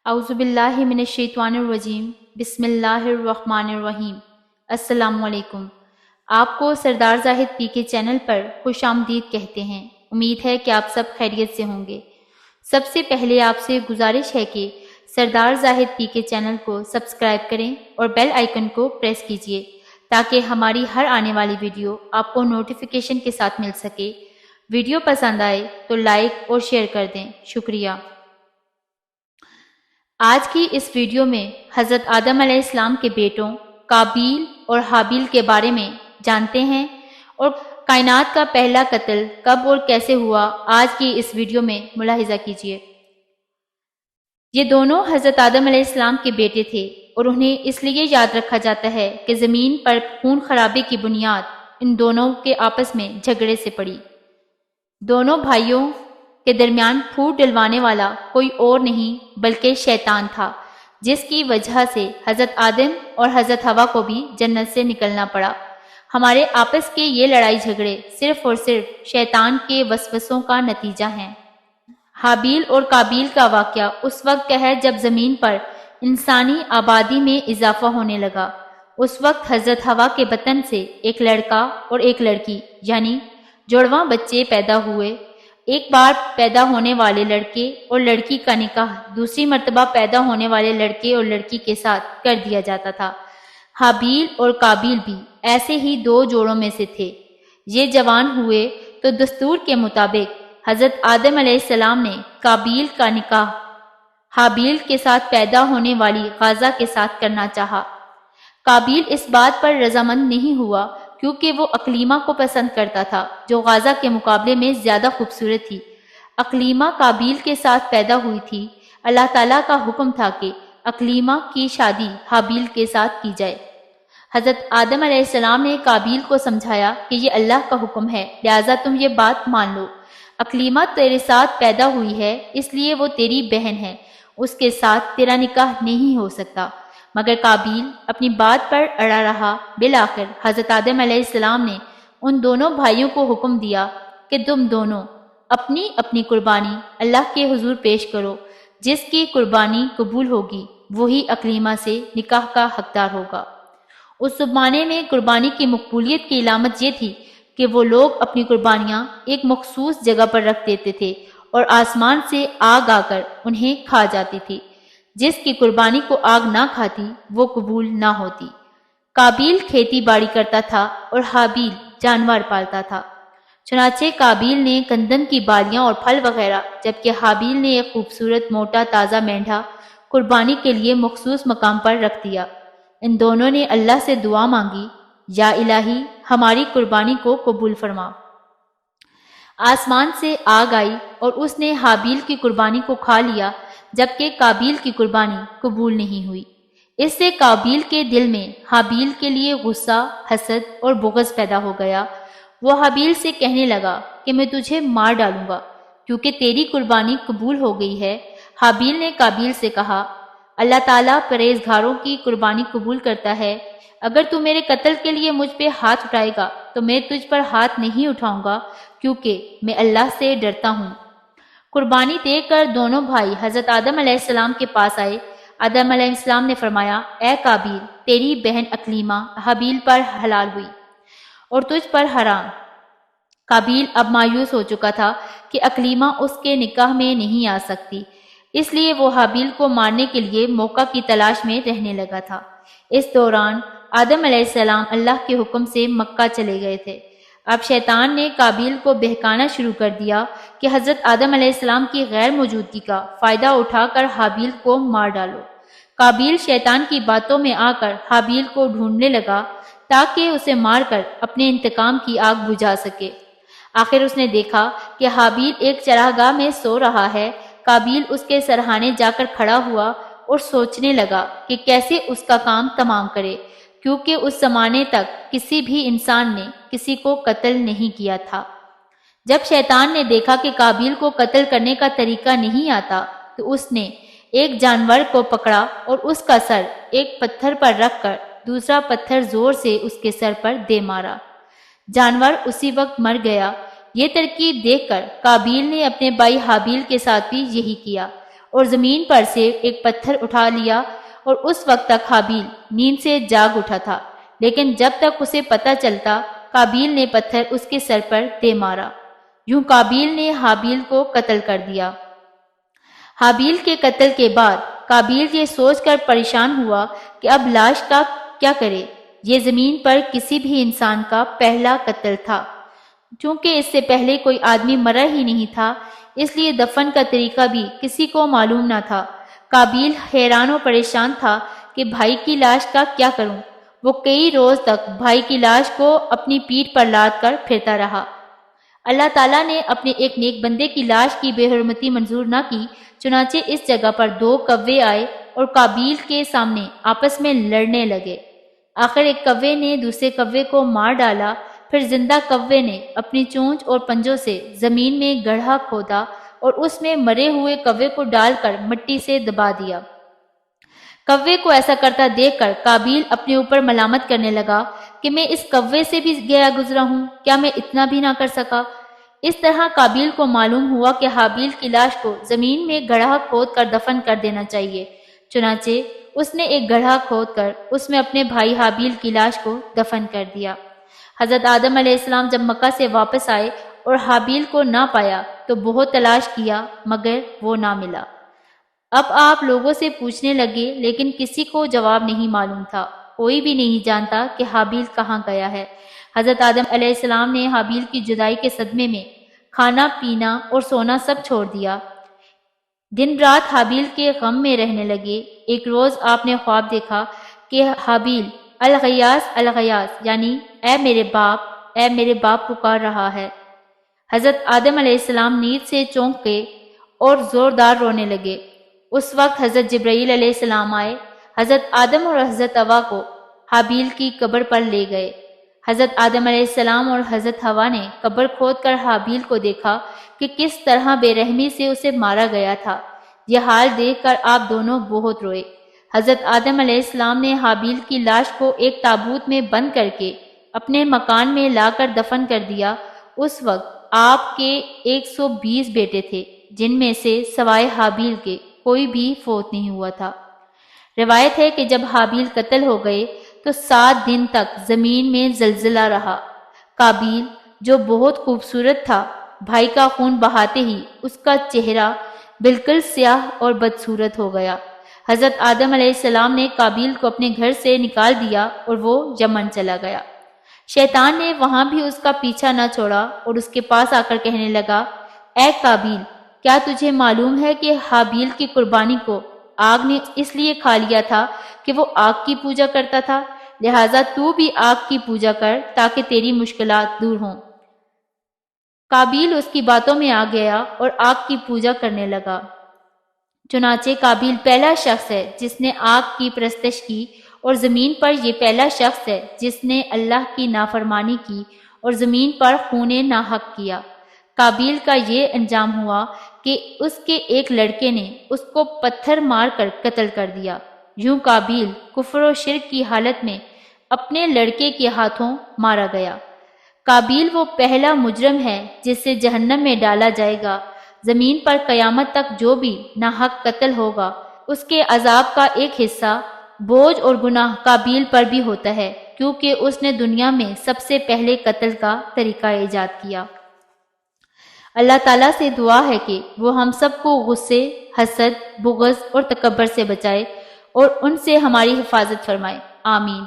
اعوذ باللہ من الشیطان الرجیم بسم اللہ الرحمن الرحیم۔ السلام علیکم۔ آپ کو سردار زاہد پی کے چینل پر خوش آمدید کہتے ہیں۔ امید ہے کہ آپ سب خیریت سے ہوں گے۔ سب سے پہلے آپ سے گزارش ہے کہ سردار زاہد پی کے چینل کو سبسکرائب کریں اور بیل آئیکن کو پریس کیجیے تاکہ ہماری ہر آنے والی ویڈیو آپ کو نوٹیفیکیشن کے ساتھ مل سکے۔ ویڈیو پسند آئے تو لائک اور شیئر کر دیں۔ شکریہ۔ آج کی اس ویڈیو میں حضرت آدم علیہ السلام کے بیٹوں قابیل اور حابیل کے بارے میں جانتے ہیں اور کائنات کا پہلا قتل کب اور کیسے ہوا، آج کی اس ویڈیو میں ملاحظہ کیجیے۔ یہ دونوں حضرت آدم علیہ السلام کے بیٹے تھے اور انہیں اس لیے یاد رکھا جاتا ہے کہ زمین پر خون خرابے کی بنیاد ان دونوں کے آپس میں جھگڑے سے پڑی۔ دونوں بھائیوں کے درمیان پھوٹ ڈلوانے والا کوئی اور نہیں بلکہ شیطان تھا، جس کی وجہ سے حضرت آدم اور حضرت حوا کو بھی جنت سے نکلنا پڑا۔ ہمارے آپس کے یہ لڑائی جھگڑے صرف اور صرف شیطان کے وسوسوں کا نتیجہ ہیں۔ حابیل اور قابیل کا واقعہ اس وقت کا ہے جب زمین پر انسانی آبادی میں اضافہ ہونے لگا۔ اس وقت حضرت حوا کے بطن سے ایک لڑکا اور ایک لڑکی یعنی جڑواں بچے پیدا ہوئے۔ ایک بار پیدا ہونے والے لڑکے اور لڑکی کا نکاح دوسری مرتبہ پیدا ہونے والے لڑکے اور لڑکی کے ساتھ کر دیا جاتا تھا۔ حابیل اور قابیل بھی ایسے ہی دو جوڑوں میں سے تھے۔ یہ جوان ہوئے تو دستور کے مطابق حضرت آدم علیہ السلام نے قابیل کا نکاح حابیل کے ساتھ پیدا ہونے والی غازہ کے ساتھ کرنا چاہا۔ قابیل اس بات پر رضامند نہیں ہوا کیونکہ وہ اقلیمہ کو پسند کرتا تھا جو غازہ کے مقابلے میں زیادہ خوبصورت تھی۔ اقلیمہ قابیل کے ساتھ پیدا ہوئی تھی۔ اللہ تعالیٰ کا حکم تھا کہ اقلیمہ کی شادی حابیل کے ساتھ کی جائے۔ حضرت آدم علیہ السلام نے قابیل کو سمجھایا کہ یہ اللہ کا حکم ہے، لہٰذا تم یہ بات مان لو۔ اقلیمہ تیرے ساتھ پیدا ہوئی ہے اس لیے وہ تیری بہن ہے، اس کے ساتھ تیرا نکاح نہیں ہو سکتا۔ مگر قابیل اپنی بات پر اڑا رہا۔ بالآخر حضرت آدم علیہ السلام نے ان دونوں بھائیوں کو حکم دیا کہ تم دونوں اپنی اپنی قربانی اللہ کے حضور پیش کرو، جس کی قربانی قبول ہوگی وہی اقلیمہ سے نکاح کا حقدار ہوگا۔ اس زمانے میں قربانی کی مقبولیت کی علامت یہ تھی کہ وہ لوگ اپنی قربانیاں ایک مخصوص جگہ پر رکھ دیتے تھے اور آسمان سے آگ آ کر انہیں کھا جاتی تھی۔ جس کی قربانی کو آگ نہ کھاتی وہ قبول نہ ہوتی۔ قابیل کھیتی باڑی کرتا تھا اور حابیل جانور پالتا تھا۔ چنانچہ قابیل نے گندم کی بالیاں اور پھل وغیرہ جبکہ حابیل نے ایک خوبصورت موٹا تازہ مینڈھا قربانی کے لیے مخصوص مقام پر رکھ دیا۔ ان دونوں نے اللہ سے دعا مانگی، یا الہی ہماری قربانی کو قبول فرما۔ آسمان سے آگ آئی اور اس نے حابیل کی قربانی کو کھا لیا جبکہ قابیل کی قربانی قبول نہیں ہوئی۔ اس سے قابیل کے دل میں حابیل کے لیے غصہ، حسد اور بغض پیدا ہو گیا۔ وہ حابیل سے کہنے لگا کہ میں تجھے مار ڈالوں گا کیونکہ تیری قربانی قبول ہو گئی ہے۔ حابیل نے قابیل سے کہا، اللہ تعالیٰ پرہیزگاروں کی قربانی قبول کرتا ہے۔ اگر تو میرے قتل کے لیے مجھ پہ ہاتھ اٹھائے گا تو میں تجھ پر ہاتھ نہیں اٹھاؤں گا کیونکہ میں اللہ سے ڈرتا ہوں۔ قربانی دے کر دونوں بھائی حضرت آدم علیہ السلام کے پاس آئے۔ آدم علیہ السلام نے فرمایا، اے قابیل، تیری بہن اقلیمہ حابیل پر حلال ہوئی اور تجھ پر حرام۔ قابیل اب مایوس ہو چکا تھا کہ اقلیمہ اس کے نکاح میں نہیں آ سکتی، اس لیے وہ حابیل کو مارنے کے لیے موقع کی تلاش میں رہنے لگا تھا۔ اس دوران آدم علیہ السلام اللہ کے حکم سے مکہ چلے گئے تھے۔ اب شیطان نے قابیل کو بہکانا شروع کر دیا کہ حضرت آدم علیہ السلام کی غیر موجودگی کا فائدہ اٹھا کر حابیل کو مار ڈالو۔ قابیل شیطان کی باتوں میں آ کر حابیل کو ڈھونڈنے لگا تاکہ اسے مار کر اپنے انتقام کی آگ بجھا سکے۔ آخر اس نے دیکھا کہ حابیل ایک چراگاہ میں سو رہا ہے۔ قابیل اس کے سرہانے جا کر کھڑا ہوا اور سوچنے لگا کہ کیسے اس کا کام تمام کرے، کیونکہ اس زمانے تک کسی بھی انسان نے کسی کو قتل نہیں کیا تھا۔ جب شیطان نے دیکھا کہ قابیل کو قتل کرنے کا طریقہ نہیں آتا تو اس نے ایک جانور کو پکڑا اور اس کا سر ایک پتھر پر رکھ کر دوسرا پتھر زور سے اس کے سر پر دے مارا۔ جانور اسی وقت مر گیا۔ یہ ترکیب دیکھ کر قابیل نے اپنے بھائی حابیل کے ساتھ بھی یہی کیا اور زمین پر سے ایک پتھر اٹھا لیا، اور اس وقت تک حابیل نیند سے جاگ اٹھا تھا، لیکن جب تک اسے پتہ چلتا قابیل نے پتھر اس کے سر پر دے مارا۔ یوں قابیل نے حابیل کو قتل کر دیا۔ حابیل کے قتل کے بعد قابیل یہ سوچ کر پریشان ہوا کہ اب لاش کا کیا کرے۔ یہ زمین پر کسی بھی انسان کا پہلا قتل تھا۔ چونکہ اس سے پہلے کوئی آدمی مرا ہی نہیں تھا، اس لیے دفن کا طریقہ بھی کسی کو معلوم نہ تھا۔ قابیل حیران و پریشان تھا کہ بھائی کی لاش کا کیا کروں۔ وہ کئی روز تک بھائی کی لاش کو اپنی پیٹھ پر لاد کر پھرتا رہا۔ اللہ تعالیٰ نے اپنے ایک نیک بندے کی لاش کی بے حرمتی منظور نہ کی، چنانچہ اس جگہ پر 2 کوے آئے اور قابیل کے سامنے آپس میں لڑنے لگے۔ آخر ایک کوے نے دوسرے کوے کو مار ڈالا، پھر زندہ کوے نے اپنی چونچ اور پنجوں سے زمین میں گڑھا کھودا اور اس میں مرے ہوئے کوے کو ڈال کر مٹی سے دبا دیا۔ کوے کو ایسا کرتا دیکھ کر قابیل اپنے اوپر ملامت کرنے لگا کہ میں اس کوے سے بھی گیا گزرا ہوں، کیا میں اتنا بھی نہ کر سکا؟ اس طرح قابیل کو معلوم ہوا کہ حابیل کی لاش کو زمین میں گڑھا کھود کر دفن کر دینا چاہیے، چنانچہ اس نے ایک گڑھا کھود کر اس میں اپنے بھائی حابیل کی لاش کو دفن کر دیا۔ حضرت آدم علیہ السلام جب مکہ سے واپس آئے اور حابیل کو نہ پایا تو بہت تلاش کیا مگر وہ نہ ملا۔ اب آپ لوگوں سے پوچھنے لگے لیکن کسی کو جواب نہیں معلوم تھا، کوئی بھی نہیں جانتا کہ حابیل کہاں گیا ہے۔ حضرت آدم علیہ السلام نے حابیل کی جدائی کے صدمے میں کھانا پینا اور سونا سب چھوڑ دیا۔ دن رات حابیل کے غم میں رہنے لگے۔ ایک روز آپ نے خواب دیکھا کہ حابیل الغیاث الغیاث یعنی اے میرے باپ پکار رہا ہے۔ حضرت آدم علیہ السلام نیند سے چونک گئے اور زوردار رونے لگے۔ اس وقت حضرت جبرائیل علیہ السلام آئے، حضرت آدم اور حضرت حوا کو حابیل کی قبر پر لے گئے۔ حضرت آدم علیہ السلام اور حضرت حوا نے قبر کھود کر حابیل کو دیکھا کہ کس طرح بے رحمی سے اسے مارا گیا تھا۔ یہ حال دیکھ کر آپ دونوں بہت روئے۔ حضرت آدم علیہ السلام نے حابیل کی لاش کو ایک تابوت میں بند کر کے اپنے مکان میں لا کر دفن کر دیا۔ اس وقت آپ کے 120 بیٹے تھے، جن میں سے سوائے حابیل کے کوئی بھی فوت نہیں ہوا تھا۔ روایت ہے کہ جب حابیل قتل ہو گئے تو 7 دن تک زمین میں زلزلہ رہا۔ قابیل جو بہت خوبصورت تھا، بھائی کا خون بہاتے ہی اس کا چہرہ بالکل سیاہ اور بدصورت ہو گیا۔ حضرت آدم علیہ السلام نے قابیل کو اپنے گھر سے نکال دیا اور وہ یمن چلا گیا۔ شیطان نے وہاں بھی اس کا پیچھا نہ چھوڑا اور اس کے پاس آ کر کہنے لگا، اے قابیل، کیا تجھے معلوم ہے کہ حابیل کی قربانی کو آگ نے اس لیے کھا لیا تھا کہ وہ آگ کی پوجا کرتا تھا، لہٰذا تو بھی آگ کی پوجا کر تاکہ تیری مشکلات دور ہوں۔ قابیل اس کی باتوں میں آ گیا اور آگ کی پوجا کرنے لگا۔ چنانچہ قابیل پہلا شخص ہے جس نے آگ کی پرستش کی، اور زمین پر یہ پہلا شخص ہے جس نے اللہ کی نافرمانی کی اور زمین پر خون ناحق کیا۔ قابیل کا یہ انجام ہوا کہ اس کے ایک لڑکے نے اس کو پتھر مار کر قتل کر دیا۔ یوں قابیل کفر و شرک کی حالت میں اپنے لڑکے کے ہاتھوں مارا گیا۔ قابیل وہ پہلا مجرم ہے جس سے جہنم میں ڈالا جائے گا۔ زمین پر قیامت تک جو بھی ناحق قتل ہوگا، اس کے عذاب کا ایک حصہ بوجھ اور گناہ قابیل پر بھی ہوتا ہے، کیونکہ اس نے دنیا میں سب سے پہلے قتل کا طریقہ ایجاد کیا۔ اللہ تعالیٰ سے دعا ہے کہ وہ ہم سب کو غصے، حسد، بغض اور تکبر سے بچائے اور ان سے ہماری حفاظت فرمائے۔ آمین۔